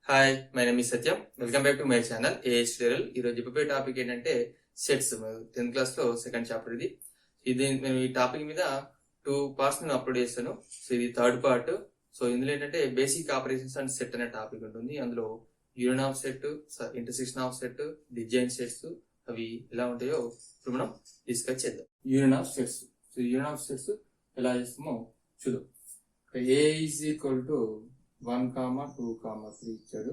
Hi, my name is Satyam. Welcome back to my channel AH tutorial. ఈ రోజు చెప్పే topic ఏంటంటే sets. 10th class లో second chapter ఇది. నేను ఈ టాపిక్ మీద 2 పార్ట్స్ నేను అప్లోడ్ చేస్తాను. సో ఇది థర్డ్ పార్ట్. సో ఇందులో ఏంటంటే బేసిక్ ఆపరేషన్స్ అండ్ సెట్ అనే టాపిక్ ఉంటుంది. అందులో union of set, intersection of set, design sets అవి ఎలా ఉంటాయో ఇప్పుడు మనం డిస్కస్ చేద్దాం. Union of sets. So union of sets ఎలా చేస్తామో చూద్దాం. ఏ ఈజ్ ఈక్వల్ టు 1, 2, 3 ఇచ్చాడు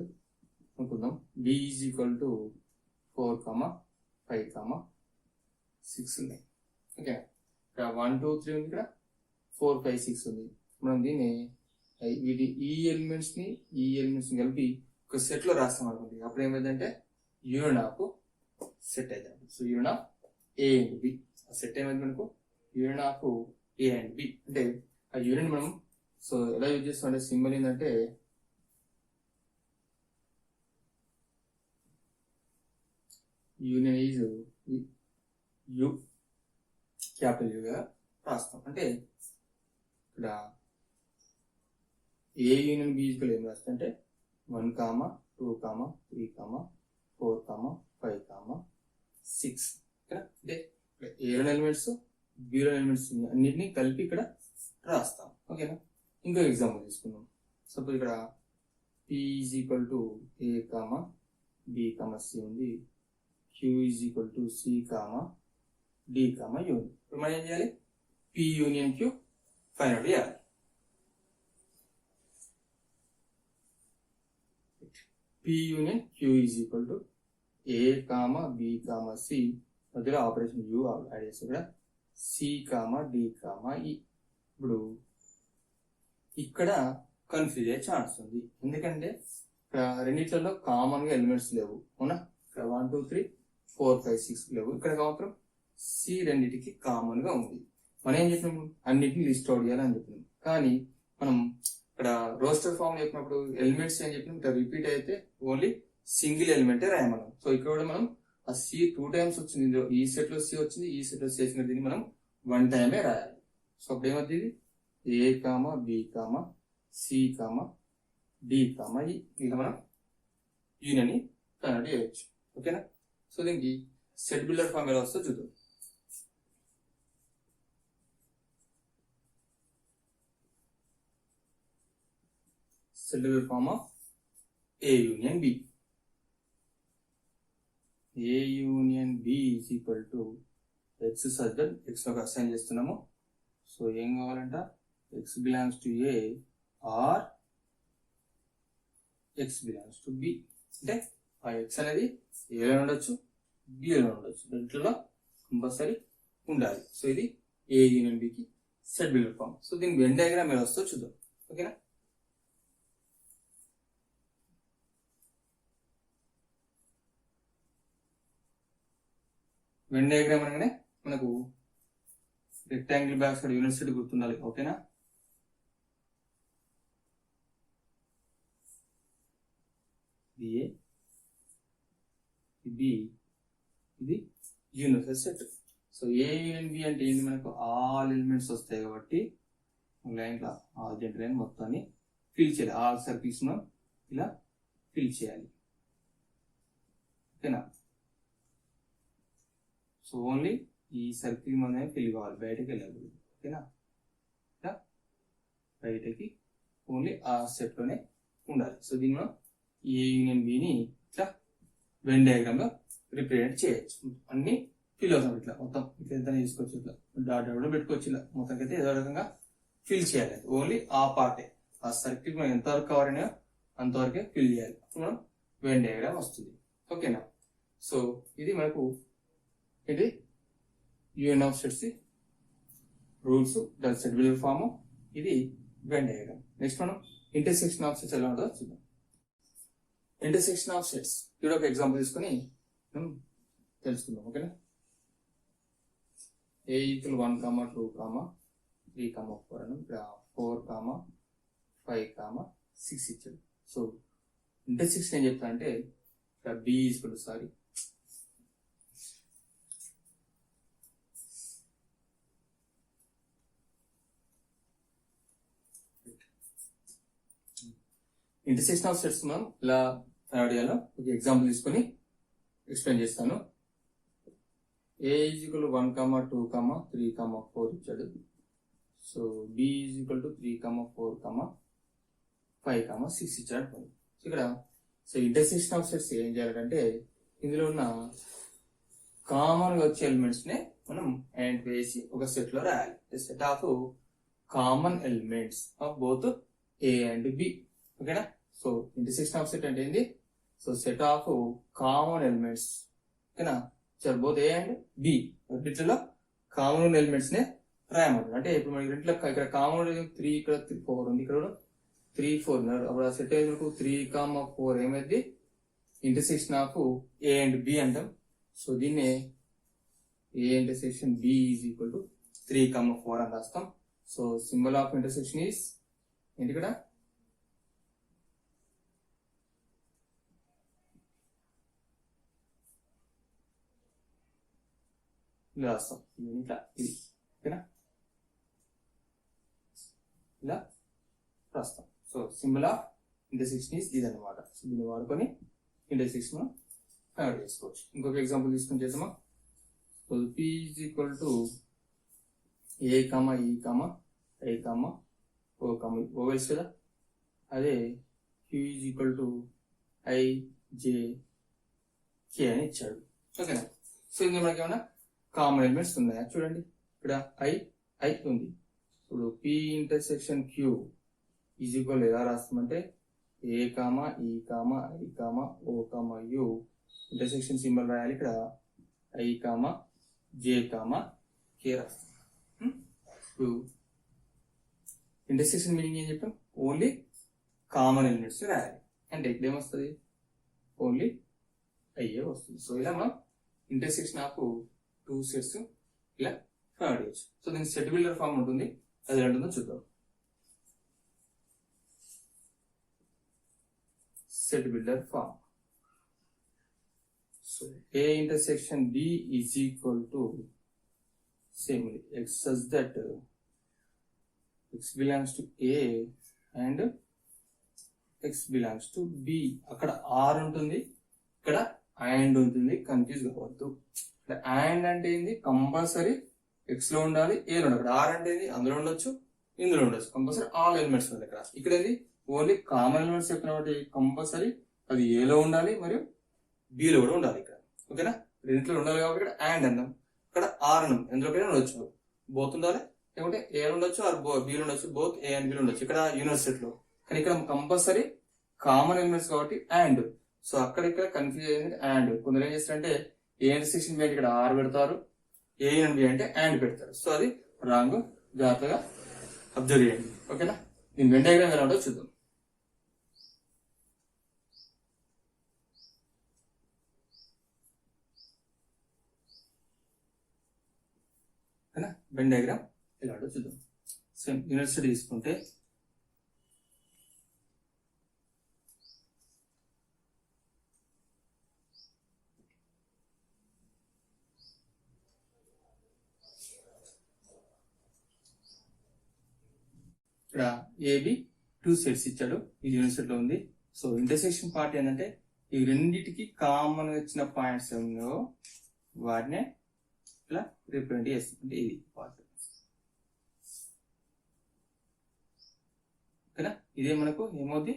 అనుకుందాం. బి ఈజ్ ఈక్వల్ టు 4, 5, 6 ఉన్నాయి. ఓకే, ఇక్కడ 1, 2, 3 ఉంది, ఇక్కడ 4, 5, 6 ఉంది. మనం దీన్ని ఈ ఎలిమెంట్స్ ని కలిపి ఒక సెట్ లో రాస్తాం అనుకోండి. అప్పుడు ఏమైందంటే యూనియన్ ఆఫ్ సెట్ అయితే. So union of A and B. ఆ సెట్ ఏమైంది మనకు union of A and B. అంటే ఆ యూనియన్ మనం సో ఎలా యూజ్ చేస్తాం అంటే సింబల్ ఏంటంటే యూనియన్ ఈజ్ యు, క్యాపిటల్ యూగా రాస్తాం. అంటే ఇక్కడ ఏ యూనియన్ బి ఈజ్వల్ ఏం రాస్తాం అంటే 1, 2, 3, 4, 5, 6. అంటే ఏలో ఎలిమెంట్స్ బీలో ఎలిమెంట్స్ అన్నిటినీ కలిపి ఇక్కడ రాస్తాం. ఓకేనా, ఇంకో ఎగ్జాంపుల్ తీసుకుందాం. సపోజ్ ఇక్కడ P is equal to A, B, C ఉంది. Q is equal to C, D, U. ఇప్పుడు మనం ఏం చేయాలి? P union Q find out చేయాలి. P union Q is equal to A, B, C మధ్యలో ఆపరేషన్ U యాడ్ చేసి ఇక్కడ C, D, E. ఇప్పుడు ఇక్కడ కన్ఫ్యూజ్ అయ్యే ఛాన్స్ ఉంది. ఎందుకంటే ఇక్కడ రెండిట్లలో కామన్ గా ఎలిమెంట్స్ లేవు. అవునా, ఇక్కడ 1, 2, 3, 4, 5, 6 లేవు. ఇక్కడ మాత్రం సి రెండింటికి కామన్ గా ఉంది. మనం ఏం చెప్పినాము, అన్నిటిని లిస్ట్ అవుట్ చేయాలని చెప్పినాం. కానీ మనం ఇక్కడ రోస్టర్ ఫామ్ చెప్పినప్పుడు ఎలిమెంట్స్ ఏం చెప్పినాం, ఇక్కడ రిపీట్ అయితే ఓన్లీ సింగిల్ ఎలిమెంటే రాయమనం. సో ఇక్కడ కూడా మనం ఆ సి 2 times వచ్చింది. ఈ సెట్ లో సి వచ్చింది, ఈ సెట్ లో సి వచ్చింది. దీన్ని మనం 1 time రాయాలి. సో అప్పుడు ఏమవుతుంది, A, B, C, D, E. ఇలా మనం యూనియన్ ని కన్వర్ట్ చేయవచ్చు. ఓకేనా, సో దీనికి సెట్ బిల్డర్ ఫామ్ ఎలా వస్తుందో చూద్దాం. Set builder form of A union B. A union B is equal to X such that X లో అసైన్ చేస్తున్నాము. సో ఏం కావాలంట, X belongs to A or X belongs to B. అంటే ఆ X అనేది ఏలో ఉండొచ్చు, బిలో ఉండొచ్చు, రెంట్లో కంపల్సరీ ఉండాలి. సో ఇది A యూనియన్ B కి సెట్ బిల్డర్ ఫామ్. సో దీని వెన్ డయాగ్రామ్ ఎలా వస్తుందో చూద్దాం. ఓకేనా, వెన్ డయాగ్రామ్ అనగానే మనకు రెక్టాంగిల్ బ్యాక్స్ యూనివర్సిటీ గుర్తుండాలి. ఓకేనా, A, B ఇది universal set. So A union B అంటే ఏంటి, మనకు ఆల్ ఎలిమెంట్స్ వస్తాయి కాబట్టి లైన్ లా ఆర్జెంట్ లైన్ మొత్తాన్ని ఫిల్ చేయాలి. ఆల్ సర్కిల్స్ మనం ఇలా ఫిల్ చేయాలి. ఓకేనా, సో ఓన్లీ ఈ సర్కిల్ మనమే ఫిల్ కావాలి, బయటకి వెళ్ళాలి. ఓకేనా, బయటకి ఓన్లీ ఆ సెట్ లోనే ఉండాలి. సో దీన్ని మనం ఏ యూనియన్ బిని ఇట్లా వెన్ డయాగ్రామ్ లో రిప్రజెంట్ చేయొచ్చు. అన్ని ఫిల్ అవుతాం. ఇట్లా మొత్తం ఇట్లా ఎంత తీసుకోవచ్చు, ఇట్లా డాట్ డాట్ పెట్టుకోవచ్చు. ఇలా మొత్తం అయితే ఏదో రకంగా ఫిల్ చేయాలి. ఓన్లీ ఆ పార్టే, ఆ సర్కిల్ మనం ఎంతవరకు కవర్ అయినా అంతవరకే ఫిల్ చేయాలి. అప్పుడు మనం వెన్ డయాగ్రామ్ వస్తుంది. ఓకేనా, సో ఇది మనకు ఇది యూనియన్ ఆఫ్ సెట్స్ రూల్స్, దాని సెట్ బిల్డర్ ఫామ్, ఇది వెన్ డయాగ్రామ్. నెక్స్ట్ మనం ఇంటర్సెక్షన్ ఆఫ్ సెట్స్ ఎలా ఉంటుందో చూద్దాం. ఇంటర్సెక్షన్ ఆఫ్ సెట్స్ ఇక్కడ ఒక ఎగ్జాంపుల్ తీసుకొని మనం తెలుసుకుందాం. ఓకేనా, A ఈక్వల్ 1, 2, 3, 4 అని ఇక్కడ 4, 5, 6 ఇచ్చాడు. సో ఇంటర్సెక్షన్ ఏం చెప్తా అంటే ఇక్కడ B equal sorry intersection of sets మనం ఇలా ఫైండ్ చేయాలో ఒక ఎగ్జాంపుల్ తీసుకొని ఎక్స్ప్లెయిన్ చేస్తాను. A is equal to 1, 2, 3, 4 ఇచ్చాడు. So B is equal to 3, 4, 5, 6 ఇచ్చాడు. ఇక్కడ సో ఇంటర్సెక్షన్ ఆఫ్ సెట్స్ ఏం చేయాలంటే ఇందులో ఉన్న కామన్ గా వచ్చే ఎలిమెంట్స్ నే మనం అండ్ వేసి ఒక సెట్ లో రాయాలి. Set of common elements of both A and B. ఓకేనా? సో ఇంటర్సెక్షన్ ఆఫ్ సెట్ అంటే ఏంది? So set of common elements. ఓకేనా? బోత్ A అండ్ B రెండిట్లో కామన్ ఎలిమెంట్స్ నే రాయమంటారు. అంటే ఇప్పుడు మనకి రెండిట్లో ఇక్కడ కామన్ 3, ఇక్కడ 4 ఉంది, ఇక్కడ 3, 4 ఉన్నారు. అప్పుడు ఆ సెట్ అయ్యేందుకు 3, 4 ఏమైంది? Intersection of A and B అంటాం. సో దీన్ని A intersection B is equal to 3, 4 అని రాస్తాం. So symbol of intersection is ఏంటి ఇక్కడ? ఇలా రాస్తాం. ఇట్లా ఇది. ఓకేనా? ఇలా రాస్తాం. So symbol of intersection is ఇది అనమాట. సో దీన్ని వాడుకొని ఇంటర్సెక్షన్ మనం ఫైండ్ చేసుకోవచ్చు. ఇంకొక ఎగ్జాంపుల్ తీసుకొని చేద్దామా? So P is equal to A, E, I, O, vowels కదా. అదే Q is equal to I, J, K అని ఇచ్చాడు. ఓకేనా? సో ఇందులో మనకి ఏమన్నా కామన్ ఎలిమెంట్స్ ఉన్నాయా చూడండి. ఇక్కడ I ఉంది. ఇప్పుడు P intersection Q is equal ఎలా రాస్తామంటే A, E, I, O, U intersection symbol రాయాలి. ఇక్కడ I, J, K రాస్తాం. ఇంటర్సెక్షన్ మీనింగ్ ఏం చెప్పాం? ఓన్లీ కామన్ ఎలిమెంట్స్ రాయాలి. అంటే ఇక్కడ ఏమొస్తుంది? ఓన్లీ అయ్యే వస్తుంది. సో ఇలా మనం ఇంటర్సెక్షన్ ఆఫ్ 2 సెట్స్ ఇలా ఫైండ్ చేయొచ్చు. సో దీనికి సెట్ బిల్డర్ ఫామ్ ఉంటుంది. అది ఎలా ఉంటుందో చూద్దాం. Set builder form. So A intersection B is equal to similarly x such that x belongs to A and x belongs to B. అక్కడ R ఉంటుంది, ఇక్కడ and ఉంటుంది. కన్ఫ్యూజ్ కావద్దు. ఇక్కడ and అంటే ఏంది? కంపల్సరీ x లో ఉండాలి, A లో ఉండాలి. ఇక్కడ R అంటే ఏంది? అందులో ఉండొచ్చు, ఇందులో ఉండొచ్చు. కంపల్సరీ ఆల్ ఎలిమెంట్స్ ఉంది. ఇక్కడ ఏంది? ఓన్లీ కామన్ ఎలిమెంట్స్ చెప్పిన కాబట్టి కంపల్సరీ అది A లో ఉండాలి మరియు B లో కూడా ఉండాలి. ఇక్కడ ఓకేనా? రెండింటిలో ఉండాలి కాబట్టి ఇక్కడ అండ్ అన్నాం. ఇక్కడ ఆర్ అన్నాం. ఎందులోకైనా ఉండొచ్చు, బోత్ ఉండాలి. లేకుంటే ఏ ఉండొచ్చు ఆర్ బి ఉండొచ్చు, బోత్ ఏ అండ్ బి ఉండొచ్చు. ఇక్కడ యూనివర్సిటీ లో కానీ ఇక్కడ కంపల్సరీ కామన్ ఎలిమెంట్స్ కాబట్టి అండ్. సో అక్కడ ఇక్కడ కన్ఫ్యూజ్ అయింది అండ్. కొందరు ఏం చేస్తారంటే ఏ ఇంటర్సెక్షన్ బి అంటే ఇక్కడ ఆర్ పెడతారు, ఏ అండ్ బి అంటే అండ్ పెడతారు. సో అది రాంగ్. జాగ్రత్తగా అబ్జర్వ్ చేయండి. ఓకేనా? దీని వెన్ డయాగ్రామ్ ఎలా ఉంటుందో చూద్దాం. వెన్ డయాగ్రామ్ ఎలా ఉంటుందో చూద్దాం. సేమ్ యూనివర్సిటీ తీసుకుంటే ఇక్కడ ఏబి 2 సెట్స్ ఇచ్చాడు. ఇది యూనివర్సిటీలో ఉంది. సో ఇంటర్సెక్షన్ పార్ట్ ఏంటంటే ఈ రెండింటికి కామన్ వచ్చిన పాయింట్స్ ఏమో వాటినే ఇలా రిప్రజెంట్ చేస్తుంది. ఇది పార్ట్. ఓకేనా? ఇదే మనకు ఏమవుతుంది?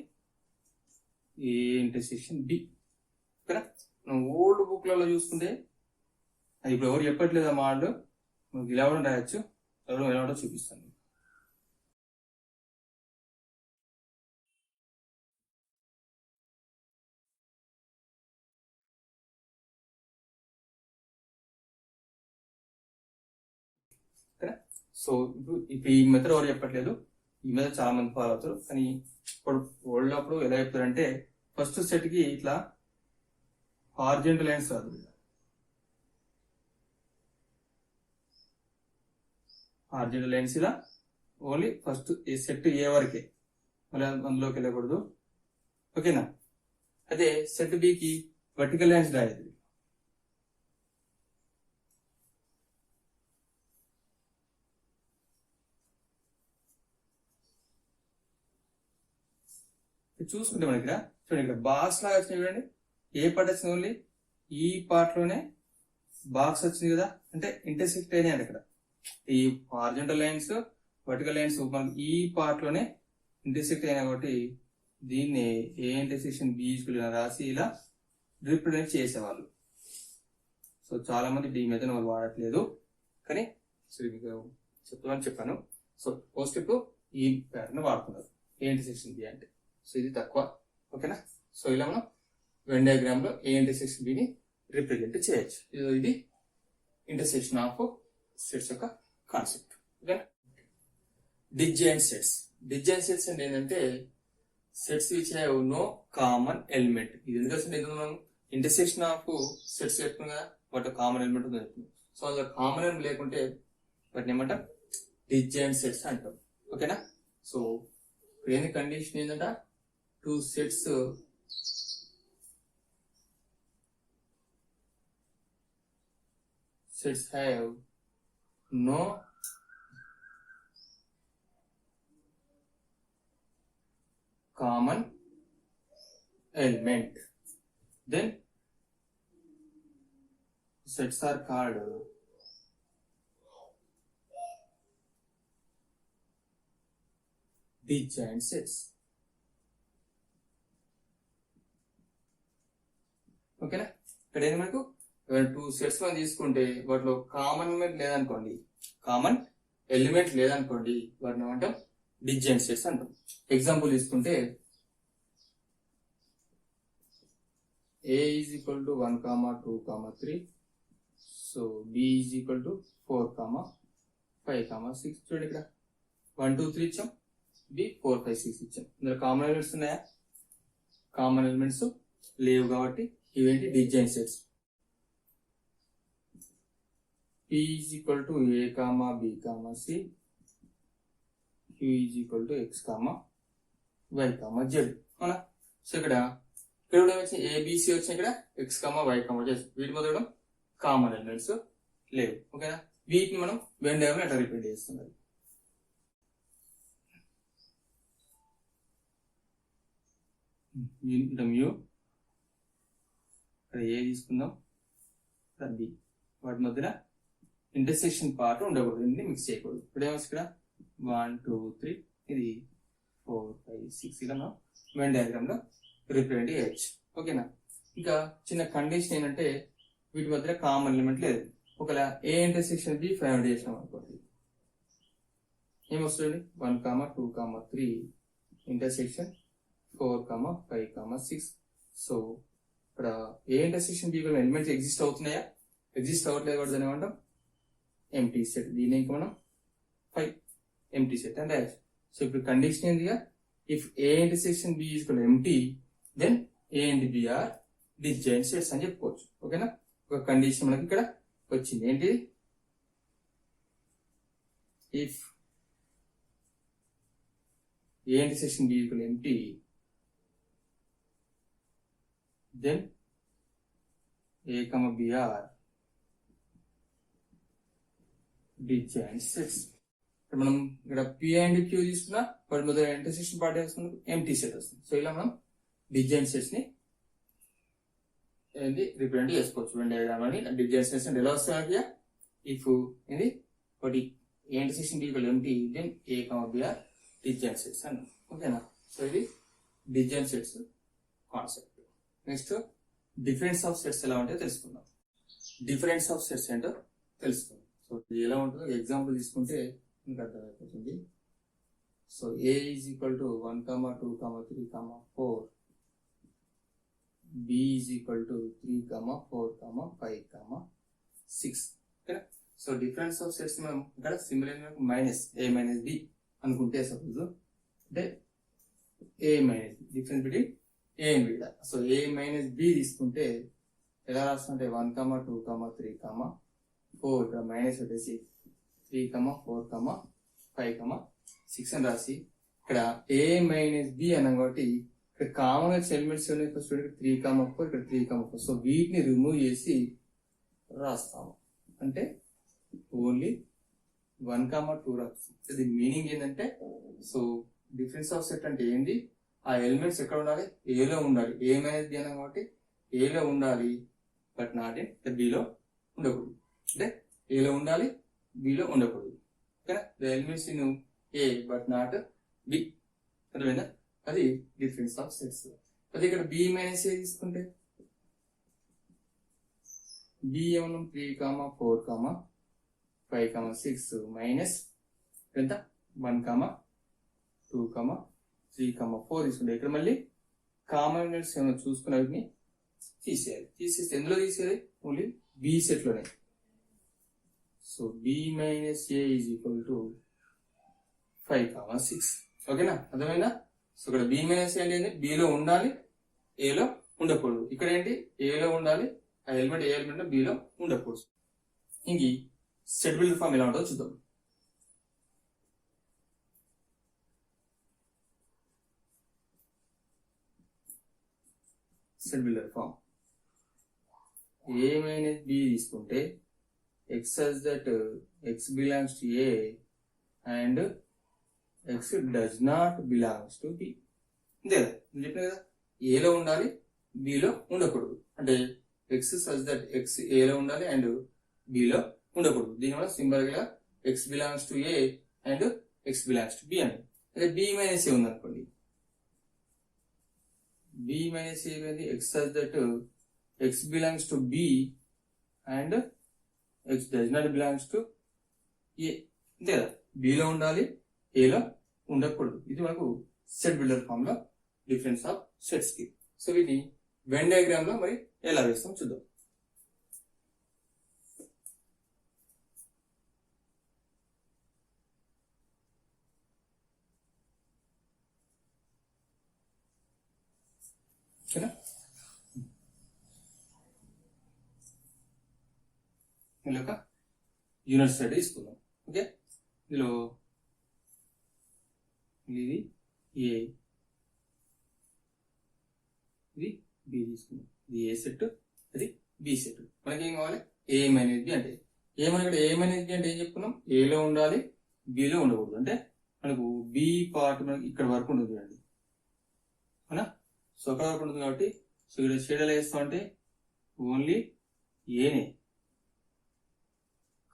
A intersection B. ఓకేనా? మనం ఓల్డ్ బుక్లలో చూసుకుంటే అది ఇప్పుడు ఎవరు చెప్పట్లేదు ఆ మాట. మనకి ఇలా కూడా రాయొచ్చు, ఎలా కూడా చూపిస్తాను. సో ఇప్పుడు ఈ మెథడ్ ఎవరు చెప్పట్లేదు, ఈ మెథడ్ చాలా మంది ఫాలో అవుతారు. కానీ ఇప్పుడు వరల్డ్ అప్పుడు ఎలా చెప్తారంటే ఫస్ట్ సెట్ కి ఇట్లా హార్జెంటల్ లైన్స్ రాదు. హార్జెంటల్ లైన్స్ ఇలా ఓన్లీ ఫస్ట్ ఈ సెట్ ఏ వరకే, మళ్ళీ అందులోకి వెళ్ళకూడదు. ఓకేనా? అదే సెట్ బికి వర్టికల్ లైన్స్ రాయదు. చూసుకుంటే మనకి ఇక్కడ చూడండి, ఇక్కడ బాక్స్ లాగా వచ్చింది చూడండి. ఏ పార్ట్ వచ్చింది? ఓన్లీ ఈ పార్ట్ లోనే బాక్స్ వచ్చింది కదా, అంటే ఇంటర్సెక్ట్ అయినాయి ఇక్కడ. ఈ హారిజాంటల్ లైన్స్, వర్టికల్ లైన్స్ ఈ పార్ట్ లోనే ఇంటర్సెక్ట్ అయినా కాబట్టి దీన్ని ఏ ఇంటర్సెక్షన్ బి రాసి ఇలా రిప్రజెంట్ చేసేవాళ్ళు. సో చాలా మంది డి మెథడ్ వాళ్ళు వాడట్లేదు, కానీ సో మీకు చెప్తామని చెప్పాను. సో ఫస్ట్ ఇప్పుడు ఈ ప్యాటర్న్ వాడుతున్నారు ఏ ఇంటర్సెక్షన్ బి అంటే. సో ఇది తక్కువ, ఓకేనా. సో ఇలా మనం వెన్ డయాగ్రామ్ లో ఏ ఇంటర్సెక్షన్ బిని రిప్రజెంట్ చేయొచ్చు. ఇది ఇంటర్సెక్షన్ ఆఫ్ సెట్స్ యొక్క కాన్సెప్ట్, ఓకేనా. Disjoint sets. డిస్జాయింట్ సెట్స్ అంటే ఏంటంటే sets which have no common element. ఇది ఎందుకంటే మనం ఇంటర్సెక్షన్ ఆఫ్ సెట్స్ చెప్తున్నాం కదా, వాటి కామన్ ఎలిమెంట్ ఉందని చెప్తున్నాం. సో అందులో కామన్ ఎలిమెంట్ లేకుంటే వాటిని ఏమంటాం? డిస్జాయింట్ సెట్స్ అంటాం, ఓకేనా. సో ఇప్పుడు ఏంది కండిషన్ ఏంటంటే two sets have no common element, then sets are called disjoint sets, ఓకేనా. ఇక్కడ ఏంటి మనకు టూ సెట్స్ మనం తీసుకుంటే వాటిలో కామన్ ఎలిమెంట్ లేదనుకోండి, వాటిని ఏమంటాం? డిస్జాయింట్ సెట్స్ అంటాం. ఎగ్జాంపుల్ తీసుకుంటే A is equal to 1, 2, 3. So B is equal to 4, 5, 6. చూడండి ఇక్కడ 1, 2, 3 ఇచ్చాం, B 4, 5, 6 ఇచ్చాం. ఇందులో కామన్ ఎలిమెంట్స్ ఉన్నాయా? కామన్ ఎలిమెంట్స్ లేవు కాబట్టి ఇవేంటి? Disjoint sets. P is equal to A, B, C. Q is equal to X, Y, Z. అవునా? సో ఇక్కడ వచ్చి ABC వచ్చి ఇక్కడ X, Y, Z. వీటి మొదలడం కామన్ ఎలిమెంట్స్ లేవు, ఓకేనా. వీటిని మనం వెన్ డయాగ్రామ్ ఎట్లా రిప్రజెంట్ చేస్తున్నారు? మ్యూ ఇక్కడ ఏ తీసుకుందాం, బి. వాటి మధ్యన ఇంటర్సెక్షన్ పార్ట్ ఉండకూడదు, దీన్ని మిక్స్ చేయకూడదు. ఇప్పుడు ఏమొచ్చు ఇక్కడ 1, 2, 3, ఇది 4, 5, 6 ఇలా మనం వెన్ డయాగ్రామ్ లో రిప్రజెంట్ చేయొచ్చు, ఓకేనా. ఇంకా చిన్న కండిషన్ ఏంటంటే వీటి మధ్య కామన్ ఎలిమెంట్ లేదు. ఒకవేళ ఏ ఇంటర్సెక్షన్ బి ఫైండ్ చేసినాం అనుకోండి, ఏమొస్తుంది? 1, 2, 3 ఇంటర్సెక్షన్ 4, 5, 6. సో ఇక్కడ A intersection B elements exist అవుతున్నాయా? ఎగ్జిస్ట్ అవ్వట్లేదు కూడా దాన్ని ఏమంటాం? Empty set. దీని ఇంకా మనం 5 ఎంటీ సెట్ అని రాయొచ్చు. సో ఇప్పుడు కండిషన్ ఏంటిగా, if A intersection B is empty, then A and B are disjoint sets అని చెప్పుకోవచ్చు, ఓకేనా. ఒక కండిషన్ మనకి ఇక్కడ వచ్చింది ఏంటి? If A intersection B is empty, then A, B are disjoint sets. మనం ఇక్కడ P అండ్ Q తీసుకున్నా వాటి మధ్య ఇంటర్సెక్షన్ పార్ట్ వేసుకున్న ఎంటీ సెట్ వస్తుంది. సో ఇలా మనం డిస్జాయింట్ సెట్స్ ని రిప్రజెంట్ చేసుకోవచ్చు వెన్ డయాగ్రామ్ అని. డిస్జాయింట్ సెట్స్ అంటే ఎలా వస్తాయి? ఇఫ్ ఇది ఒకటి A intersection B empty, then A, B are disjoint sets అన్న, ఓకేనా. సో ఇది disjoint sets concept. Next difference of sets ఎలా ఉంటే తెలుసుకుందాం. డిఫరెన్స్ ఆఫ్ సెట్స్ ఏంటో తెలుసుకుందాం. సో ఇది ఎలా ఉంటుందో ఎగ్జాంపుల్ తీసుకుంటే మీకు అర్థమైపోతుంది. So A is equal to 1, 2, 3, 4. B is equal to 3, 4, 5, 6. ఓకేనా. సో డిఫరెన్స్ ఆఫ్ సెట్స్ మనం ఇక్కడ similar minus A minus B అనుకుంటే సపోజ్ అంటే A minus difference between A and B. So A minus B తీసుకుంటే ఎలా రాస్తుంటే 1, 2, 3, 4. ఇక్కడ మైనస్ వచ్చేసి 3, 4, 5, 6 అని రాసి ఇక్కడ A మైనస్ B అన్నాం కాబట్టి ఇక్కడ కామన్ ఎలిమెంట్స్ 3, 4, ఇక్కడ 3, 4. సో వీటిని రిమూవ్ చేసి రాస్తాము, అంటే ఓన్లీ 1, 2 రాస్తాం. దీని మీనింగ్ ఏంటంటే, సో డిఫరెన్స్ ఆఫ్ సెట్ అంటే ఏంది? ఆ ఎలిమెంట్స్ ఎక్కడ ఉండాలి, ఏలో ఉండాలి. ఏ మైనస్ బి అన్నాం కాబట్టి ఏలో ఉండాలి, బట్ నాట్ ఇన్ బిలో ఉండకూడదు. అంటే ఏలో ఉండాలి, బిలో ఉండకూడదు. ఓకేనా, the elements in a but not be. అర్థమైందా? అది డిఫరెన్స్ ఆఫ్ సెట్స్. అది ఇక్కడ బి మైనస్ ఏ తీసుకుంటే బి ఏమన్నా 3, 4, 5, 6 మైనస్ ఎంత 1, 2, 3, 4 తీసుకుంటే ఇక్కడ మళ్ళీ కామన్ ఎలిమెంట్స్ ఏమైనా చూసుకుని వాటిని తీసేయాలి. తీసేస్తే ఎందులో తీసేయాలి, ఓన్లీ బి సెట్ లోనే. So B minus A is equal to 5, 6. ఓకేనా, అర్థమైందా? సో ఇక్కడ బి మైనస్ ఏ అంటే బిలో ఉండాలి, ఏలో ఉండకూడదు. ఇక్కడ ఏంటి, ఏలో ఉండాలి, ఆ ఎలిమెంట్ ఏ ఎలిమెంట్ బిలో ఉండకూడదు. ఇంక సెట్ బిల్డర్ ఫామ్ ఎలా ఉంటుందో చూద్దాం. సెట్ బిల్డర్ ఫామ్ ఏ మైనస్ బి తీసుకుంటే x such that x belongs to a and x does not belongs to b. అంతే కదా, నేను చెప్పిన కదా, ఏలో ఉండాలి, బిలో ఉండకూడదు. అంటే x such that x ఏలో ఉండాలి అండ్ బిలో ఉండకూడదు. దీనివల్ల సింబల్ గా x belongs to a and x belongs to b అని. అదే b మైనస్ ఏ ఉందనుకోండి, b minus A x such that x belongs to b and x does not belongs to a. అంతే కదా, below ఉండాలి, ఏలో ఉండకూడదు. ఇది మనకు సెట్ బిల్డర్ ఫామ్ లో డిఫరెన్స్ ఆఫ్ సెట్స్ కి. సో వీటిని వెన్ డయాగ్రామ్ లో మరి ఎలా వేస్తాం చూద్దాం. ఓకేనా, ఇందులో ఒక యూనిట్ సెట్ తీసుకుందాం. ఓకే, ఇందులో ఇది ఏ, ఇది బి తీసుకుందాం. ఇది ఏ సెట్, అది బి సెట్. మనకి ఏం కావాలి, ఏ మైనస్ బి అంటే ఏమన్నా ఏ మైనస్ బి అంటే ఏం చెప్పుకున్నాం, ఏలో ఉండాలి, బిలో ఉండకూడదు. అంటే మనకు బి పార్ట్ మనకి ఇక్కడ వరకు ఉంటుంది చూడండి, అవునా? సో అక్కడ వరకు ఉంటుంది కాబట్టి సో ఇక్కడ షేడ్ ఎలా వేస్తాం అంటే ఓన్లీ ఏనే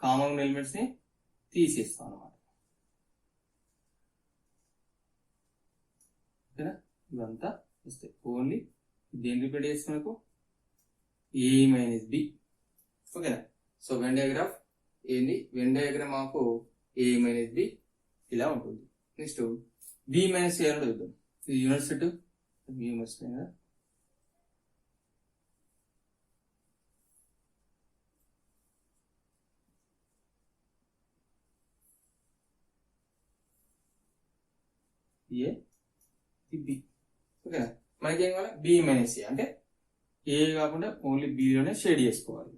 కామన్ ఎలిమెంట్స్ ని తీసేస్తాం అన్నమాట. ఓకేనా, ఇవంతా వస్తాయి. ఓన్లీ దేని రిపీట్ చేస్తాం మనకు ఏ మైనస్ బి. ఓకేనా, సో వెన్ డయాగ్రాఫ్ ఏంది, Venn diagram of A minus B ఇలా ఉంటుంది. నెక్స్ట్ బి మైనస్ ఏ అని చూద్దాం. ఇది యూనిట్ సెట్, బి మర్చిపోయింది కదా, ఏ బి. ఓకేనా, మనకి ఏం కావాలి, బి మైనస్ ఏ అంటే ఏ కాకుండా ఓన్లీ బిలోనే షేడ్ చేసుకోవాలి.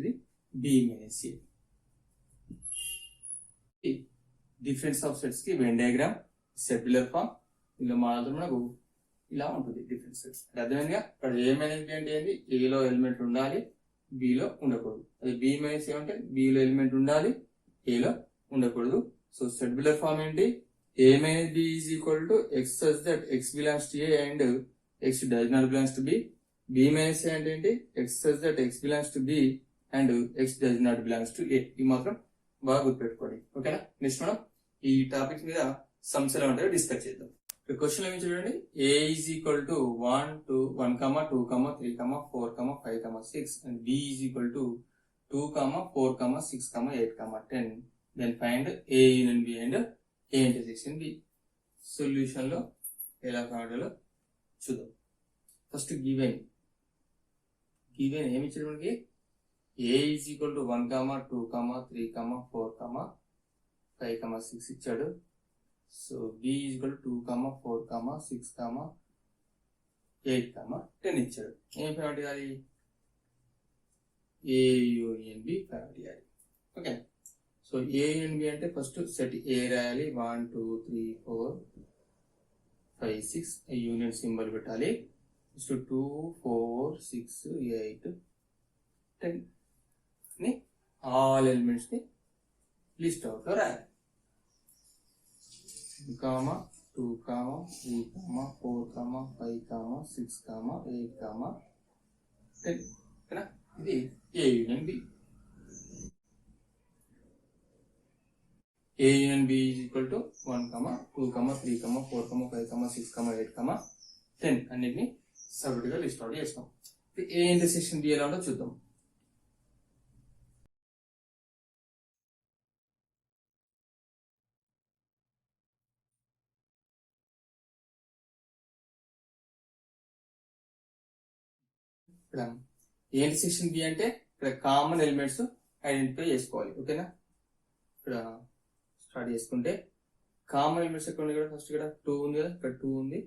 ఇది B minus A. Difference of sets కి Venn diagram, set builder form. ఇందులో మాత్రం మనకు ఇలా ఉంటుంది డిఫరెన్స్ సెట్స్. అర్థమైందిగా, ఇక్కడ ఏ మైనస్ బి అంటే ఏంటి, ఏలో ఎలిమెంట్ ఉండాలి, బిలో ఉండకూడదు. అది బి మైనస్ ఏ అంటే బిలో ఎలిమెంట్ ఉండాలి, ఏలో ఉండకూడదు. సో సెట్ బిల్డర్ ఫామ్ ఏంటి, A minus B is equal to X such that X belongs to A and X does not belongs to B. B minus A అంటే ఏంటి, X such that X belongs to B and X does not belongs to A. ఇది మాత్రం బాగా గుర్తుపెట్టుకోండి. ఓకేనా, next మనం ఈ topic మీద సమస్యలు ఉంటాయో డిస్కస్ చేద్దాం. క్వశ్చన్ ఏమి చూడండి, A is equal to 1, 2, 3, 4, 5, 6 and B is equal to 2, 4, 6, 8, 10. Then find A union B and A intersection B. Solution లో ఎలా కావాలో చూద్దాం. ఫస్ట్ గివెన్ ఏమి ఇచ్చాడు మనకి, ఏ ఈజ్ ఈక్వల్ టు 1, 2, 3, 4, 5, 6 ఇచ్చాడు. So B is equal to 2, 4, 6, 8, 10 ఇచ్చాడు. ఏం ఫైండ్ చేయాలి, ఏ యూనియన్ బి ఫైండ్ చేయాలి. Okay, so A union B అంటే ఫస్ట్ సెట్ ఏ రాయాలి, 1, 2, 3, 4, 5, 6 యూనియన్ సింబల్ పెట్టాలి. నెక్స్ట్ 2, 4, 6, 8, 10 ని ఆల్ ఎలిమెంట్స్ ని లిస్ట్ అవుట్ లో రాయాలి. 1, 2, 3, 4, 5, 6, 8, 10. ఓకేనా? ఇది A union B. A union B is equal to 1, 2, 3, 4, 5, 6, 8, 10 అన్నిటిని సపరేట్ గా లిస్ట్ అవుట్ చేస్తాం. ఏ ఇంటర్సెక్షన్ బి ఎలా ఉందో చూద్దాం. ఇక్కడ ఏ ఇంటర్సెక్షన్ బి అంటే ఇక్కడ కామన్ ఎలిమెంట్స్ ఐడెంటిఫై చేసుకోవాలి. ఓకేనా? ఇక్కడ స్టార్ట్ చేసుకుంటే కామన్ ఎలిమెంట్స్ ఎక్కడ ఉంది? ఇక్కడ ఫస్ట్ ఇక్కడ 2 ఉంది కదా, ఇక్కడ 2 ఉంది,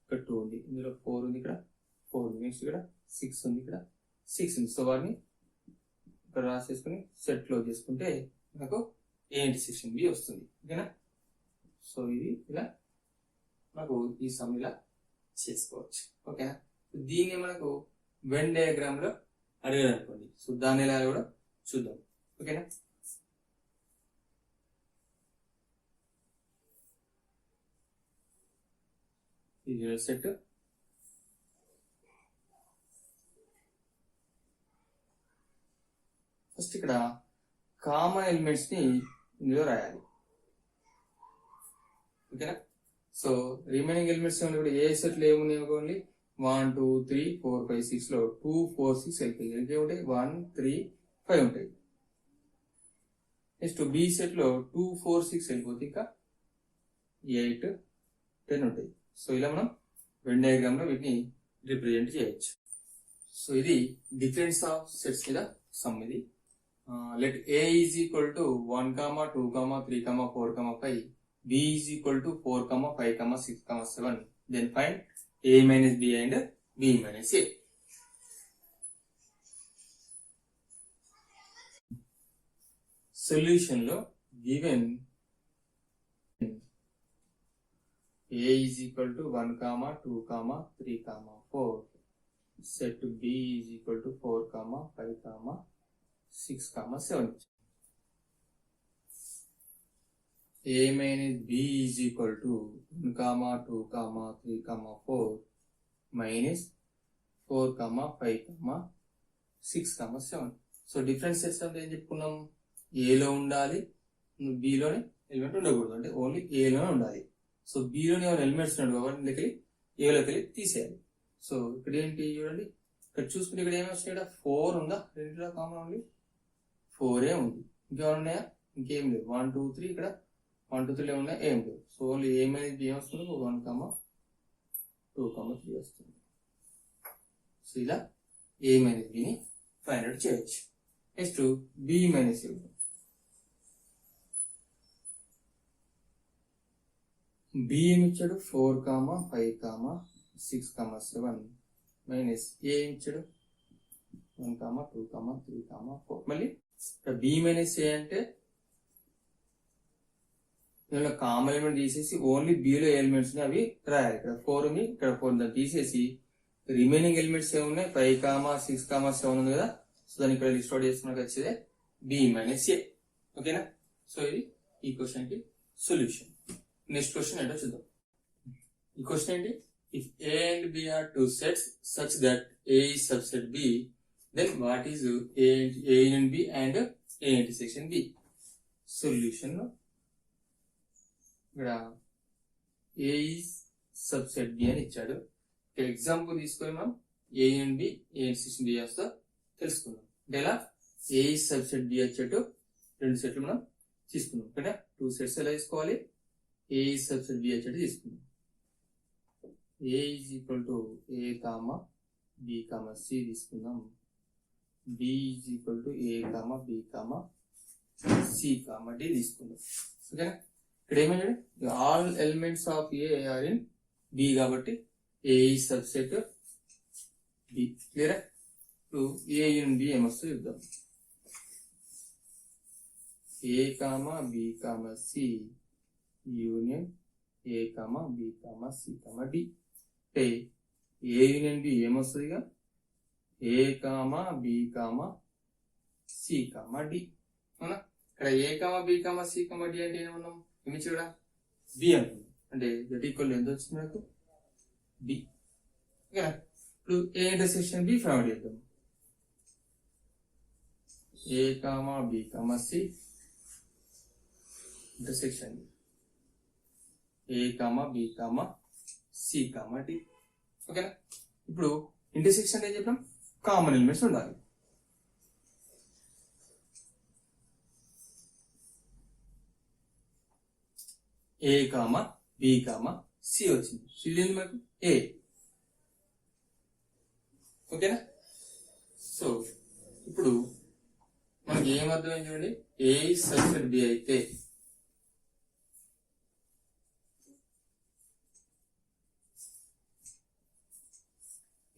ఇక్కడ 2 ఉంది, ఇందులో 4 ఉంది, ఇక్కడ 4 ఉంది, నెక్స్ట్ ఇక్కడ 6 ఉంది, ఇక్కడ 6 ఉంది. సో వాటిని ఇక్కడ రాసేసుకుని సెట్ క్లోజ్ చేసుకుంటే మనకు ఏ ఇంటర్సెక్షన్ బి వస్తుంది. ఓకేనా? సో ఇది ఇలా మనకు ఈ సమ్ ఇలా చేసుకోవచ్చు. ఓకేనా? దీన్ని మనకు వెన్ డయాగ్రామ్ లో అడిగారు అనుకోండి, సో దాన్ని ఎలా కూడా చూద్దాం. ఓకేనా? ఇది సెట్ ఫస్ట్ ఇక్కడ కామన్ ఎలిమెంట్స్ ని ఇందులో రాయాలి. ఓకేనా? సో రిమైనింగ్ ఎలిమెంట్స్ కూడా ఏ సెట్ లో ఏమున్నాయి అనుకోండి, 1, 2, 3, 4, 5, 6 లో 2, 4, 6 వెళ్ళిపోయి ఇంకేముంటాయి 1, 3, 5 ఉంటాయి. నెక్స్ట్ బి సెట్ లో 2, 4, 6 వెళ్ళిపోతే ఇంకా 8, 10 ఉంటాయి. సో ఇలా మనం వెన్ డయాగ్రామ్ లో వీటిని రిప్రజెంట్ చేయొచ్చు. సో ఇది డిఫరెన్స్ ఆఫ్ సెట్స్ మీద సమ్. ఇది let A is equal to 1, 2, 3, 4, 5, b is equal to 4, 5, 6, 7. Then find a minus b and b minus a. Solution లో given a is equal to 1, 2, 3, 4, set b is equal to 4, 5, 6, 7. a minus b is equal to 1, 2, 3, 4 minus 4, 5, 6, 7. So different sets అంటే ఏం చెప్పుకున్నాం, ఏలో ఉండాలి, బిలోనే element ఉండకూడదు, అంటే only ఏలోనే ఉండాలి. So బిలోని ఏమైనా ఎలిమెంట్స్ ఉండవు కాబట్టి ఏలోకి వెళ్ళి తీసేయాలి. సో ఇక్కడ ఏంటి చూడండి, ఇక్కడ చూసుకుంటే ఇక్కడ ఏమి వస్తాయి, ఇక్కడ 4 ఉందా, రెండులో కామన్ ఓన్లీ 4 ఉంది. ఇంకేమైనా ఉన్నాయా? ఇంకేం లేదు. 1, 2, 3 ఇక్కడ 1, 2, 3 ఉన్నాయి, ఏం లేదు. సో ఓన్లీ ఏ మైనస్ బి వస్తుంది, 1, 2, 3 వస్తుంది. సో ఇలా ఏ మైనస్ బిని ఫైండ్ అవుట్ చేయొచ్చు. నెక్స్ట్ బి మైనస్ ఏ. బి ఏమి ఇచ్చాడు, 4, 5, 6, 7 మైనస్ ఏ ఏమి ఇచ్చాడు, 1, 2, 3, 4. మళ్ళీ బి మైనస్ ఏ అంటే దీనిలో కామన్ ఎలిమెంట్ తీసేసి ఓన్లీ బిలో ఎలిమెంట్స్ అవి రాయాలి. ఇక్కడ 4 ఉంది, ఇక్కడ 4 ఉంది, తీసేసి రిమైనింగ్ ఎలిమెంట్స్ ఏమున్నాయి, 5, 6, 7 ఉంది కదా. సో దాన్ని ఇక్కడ లిస్ట్ అవుట్ చేసుకున్నాక వచ్చేది బి మైనస్ ఏ. ఓకేనా? సో ఇది ఈ క్వశ్చన్ కి సొల్యూషన్. నెక్స్ట్ క్వశ్చన్ ఏంటో చూద్దాం. ఈ క్వశ్చన్ ఏంటి, if A and B are two sets such that A is subset B, then what is A union B and A intersection B. Solution ఇక్కడ A is subset B అని ఇచ్చాడు. Example తీసుకొని మనం A union B A intersection B చేస్తా తెలుసుకుందాం. అంటే ఇలా A is subset B వచ్చేట్టు 2 సెట్లు మనం తీసుకుందాం. ఓకేనా? 2 సెట్స్ ఎలా తీసుకోవాలి, ఏ ఈజ్ సబ్సెట్ బి వచ్చేట్టు తీసుకుందాం. A is equal to A B C తీసుకుందాం. B is equal to A B C D తీసుకుందాం. ఓకేనా? ఇక్కడ ఏమైనా all elements of A are in B కాబట్టి A is subset B. Clear? ఇప్పుడు A union B ఏమొస్తుందో చూద్దాం. A B C union A B C D. అంటే A union B ఏమొస్తుంది, ఏ బి సి డి. అవునా? ఇక్కడ A comma B comma C comma D అంటే ఏమన్నాం ఇమిచి కూడా బి అనుకున్నాం. అంటే జట్ ఈక్వల్ ఎంత వచ్చింది మనకు బి. ఓకేనా. ఇప్పుడు ఏ ఇంటర్సెక్షన్ బి ఫైండ్ చేద్దాం. A comma B comma C intersection A comma B comma C comma D. ఓకేనా. ఇప్పుడు ఇంటర్సెక్షన్ ఏం చెప్పినాం, కామన్ ఎలిమెంట్స్ ఉండాలి. A comma B comma C వచ్చింది. ఇది ఏంది మనకు ఏ. ఓకేనా. సో ఇప్పుడు మనకి ఏం అర్థమైంది చూడండి, ఏ సబ్సెట్ బి అయితే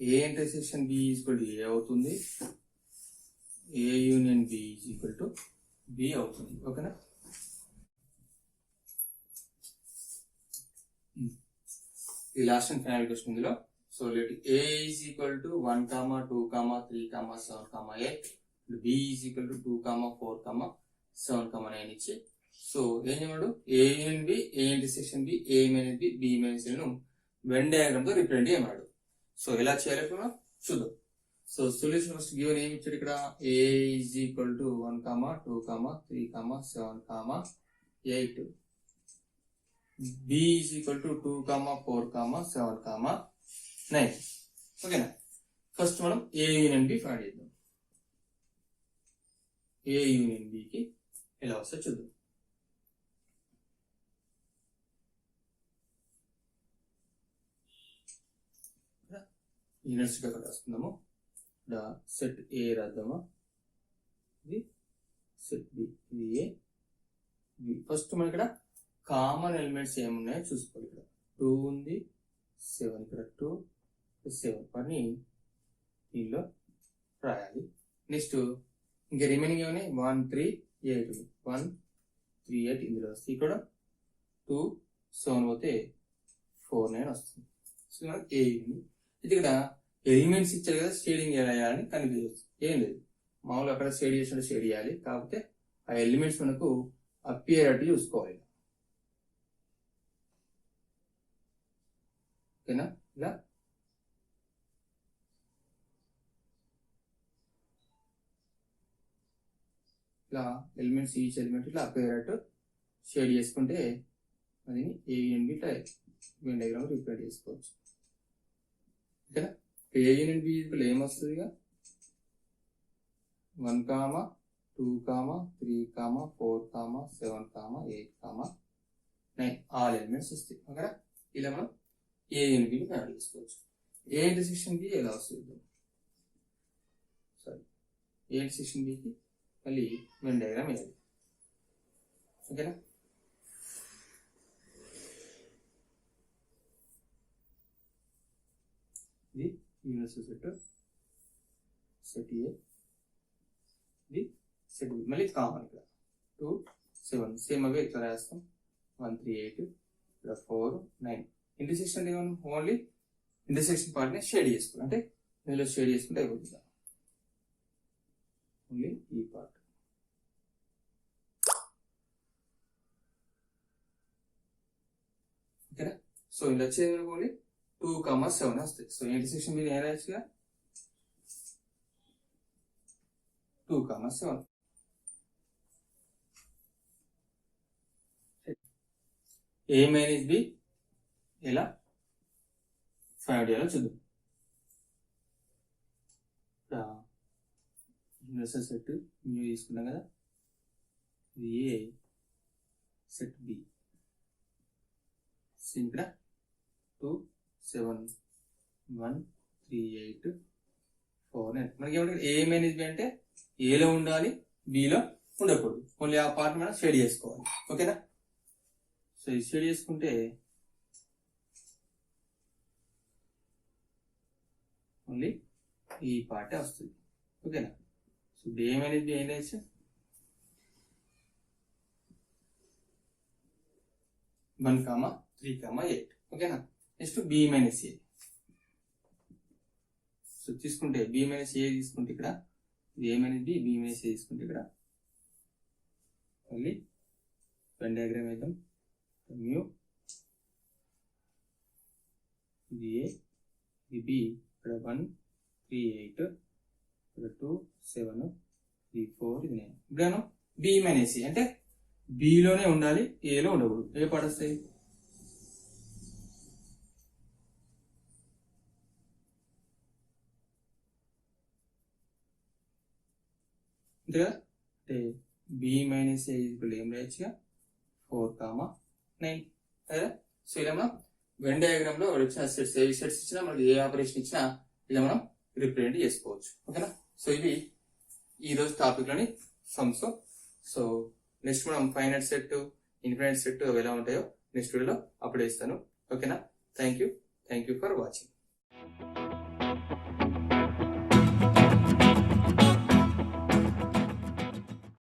A intersection B equal to A అవుతుంది, A union B equal to B అవుతుంది. ఓకేనా. ఈ లాస్ట్ అండ్ ఫైనల్ క్వశ్చన్ ఇందులో. So let A is equal to 1, 2, 3, 7, 8, B is equal to 2, 4, 7, 9 ఇచ్చి, సో ఏం చేయమన్నాడు, A union B, A intersection B, A minus B, B minus C ను Venn diagram తో represent చేయమన్నాడు. సో ఎలా చేయాలి కూడా చూద్దాం. సో సొల్యూషన్ ఫస్ట్ గివెన్ ఏమి ఇచ్చాడు ఇక్కడ, A is equal to 1, 2, 3, 7, 8, B is equal to 2, 4, 7, 9. ఓకేనా. ఫస్ట్ మనం ఏ యూనియన్ బి ఫైండ్ చేద్దాం. ఏ యూనియన్ బికి ఎలా వస్తుందో చూద్దాం. యూనిట్స్ గా రాసుకుందాము. ఇక్కడ సెట్ ఏ రాద్దామా, ఇది సెట్ బి, ఇది ఏ బి. ఫస్ట్ మనం ఇక్కడ కామన్ ఎలిమెంట్స్ ఏమున్నాయో చూసుకోవాలి. ఇక్కడ 2 ఉంది, 7, ఇక్కడ 2, 7 పని దీనిలో రాయాలి. నెక్స్ట్ ఇంకా రిమైనింగ్ ఏమన్నాయి, 1, 3, 8, 1, 3, 8 ఇందులో వస్తుంది. ఇక్కడ 2, 7 పోతే 4, 9 వస్తుంది. సో మనకి ఏ ఉంది. ఇది ఇక్కడ ఎలిమెంట్స్ ఇచ్చారు కదా, షేడింగ్ ఎలా చేయాలని కనిపించవచ్చు. ఏం లేదు, మామూలు అక్కడ షేడ్ చేసినట్టు షేడ్ చేయాలి. కాకపోతే ఆ ఎలిమెంట్స్ మనకు అపియర్ అటు చూసుకోవాలి. ఓకేనా. ఇలా ఇలా ఎలిమెంట్స్ ఈచ్ ఎలిమెంట్ ఇట్లా అపియర్ అటు షేడ్ చేసుకుంటే అది ఏఎన్బి వెన్ డయాగ్రామ్ రిప్రజెంట్ చేసుకోవచ్చు. ఓకేనా. ఏ యూనియన్ బి ఏమొస్తుంది, 1, 2, 3, 4, 7, 8, 9 ఆల్ ఎలిమెంట్స్ వస్తాయి. ఓకేనా. ఇలా మనం ఏ యూనియన్ బిని ఫైండ్ చేసుకోవచ్చు. ఏ ఇంటర్సెక్షన్ బి ఎలా వస్తుంది, సారీ ఏ ఇంటర్సెక్షన్ బికి మళ్ళీ వెన్ డయాగ్రామ్ వేయాలి. ఓకేనా. ఇది యూనివర్సల్ సెట్ ఏ, ఇది సెట్ బి, మళ్ళీ కామన్ ఇక్కడ 2, 7 సేమ్ అవే ఇట్లా రాస్తాం. 1, 3, 8, ఇక్కడ 4, 9. ఇంటర్సెక్షన్ ఏమన్నా ఓన్లీ ఇంటర్సెక్షన్ పార్ట్ ని షేడ్ చేసుకోవాలి. అంటే ఇందులో షేడ్ చేసుకుంటే అయిపోతుంది ఓన్లీ ఈ పార్ట్. ఓకేనా. సో ఇలా వచ్చేది ఓన్లీ 2, 7 వస్తాయి. సో ఇంటర్సెక్షన్ మీరు ఏం రాయొచ్చుగా, 2, 7. ఏ మైనస్ బి ఎలా ఫైండ్ చేయాలో చూద్దాం. యూనివర్సల్ సెట్ న్యూ తీసుకున్నాం కదా, ఇది ఏ సెట్ బి, ఇక్కడ 2, 7, 1, 3, 8, 4, 9. మనకి ఏమంటే ఏ మైనస్ బి అంటే ఏలో ఉండాలి, బిలో ఉండకూడదు. ఓన్లీ ఆ పార్ట్ మనం షేడ్ చేసుకోవాలి. ఓకేనా. సో ఇది షేడ్ చేసుకుంటే ఓన్లీ ఈ పార్టే వస్తుంది. ఓకేనా. సో ఏ మైనస్ బి ఏం రాయొచ్చు, 1, 3, 8. ఓకేనా. నెక్స్ట్ బి మైనస్ ఏ. సో తీసుకుంటే బి మైనస్ ఏ తీసుకుంటే ఇక్కడ ఇది ఏ మైనస్ బి, బి మైనస్ ఏ తీసుకుంటే ఇక్కడ మళ్ళీ వెన్ డయాగ్రామ్ వేద్దాం. మ్యూ ఇది ఏ, ఇది బి, ఇక్కడ 1 3 8, ఇక్కడ 2 7, ఇది 4, ఇది 9. ఇప్పుడు బి మైనస్ సి అంటే బిలోనే ఉండాలి, ఏలో ఉండకూడదు. ఏ పడొస్తాయి? అంతే కదా. అంటే బి మైనస్ ఏ ఏం రాయొచ్చుగా 4, 9 కదా. సో ఇలా మనం వెన్ డయాగ్రామ్ లో వచ్చిన సెట్స్ ఏ సెట్స్ ఇచ్చినా మనకి ఏ ఆపరేషన్ ఇచ్చినా ఇలా మనం రిప్రజెంట్ చేసుకోవచ్చు. ఓకేనా. సో ఇవి ఈ రోజు టాపిక్ లోని సమ్స్. సో నెక్స్ట్ మనం ఫైనైట్ సెట్, ఇన్ఫినైట్ సెట్ అవి ఎలా ఉంటాయో నెక్స్ట్ వీడియోలో అప్లోడ్ చేస్తాను. ఓకేనా. Thank you for watching.